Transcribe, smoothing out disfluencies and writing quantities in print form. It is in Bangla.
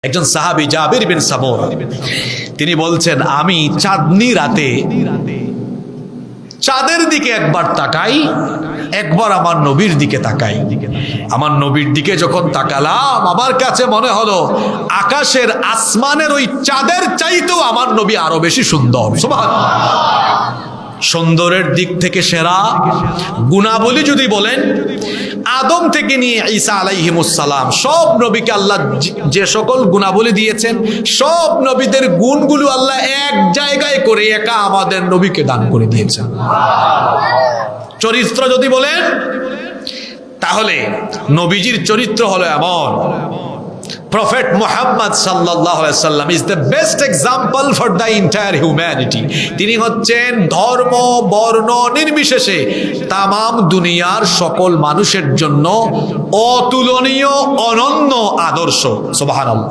একজন সাহাবী জাবির বিন সামুরা তিনি বলছেন, আমি চাঁদনি রাতে চাঁদের দিকে একবার তাকাই, একবার আমার নবীর দিকে তাকাই। আমার নবীর দিকে যখন তাকালাম, আমার কাছে মনে হলো আকাশের আসমানের ওই চাঁদের চাইতেও আমার নবী আরো বেশি সুন্দর। সুবহানাল্লাহ। সুন্দরের দিক থেকে সেরা, গুণাবলী যদি বলেন, আদম থেকে নিয়ে ঈসা আলাইহিমুস সালাম সব নবীকে আল্লাহ যে সকল গুণাবলী দিয়েছেন, সব নবীদের গুণগুলো আল্লাহ এক জায়গায় করে একা আমাদের নবীকে দান করে দিয়েছেন। চরিত্র যদি বলেন, তাহলে নবীজির চরিত্র হলো এমন, Prophet Muhammad sallallahu alaihi wasallam is the best example for the entire humanity. তিনি হচ্ছেন ধর্ম বর্ণ নির্বিশেষে তামাম দুনিয়ার সকল মানুষের জন্য অতুলনীয় অনন্য আদর্শ। সুবহানাল্লাহ।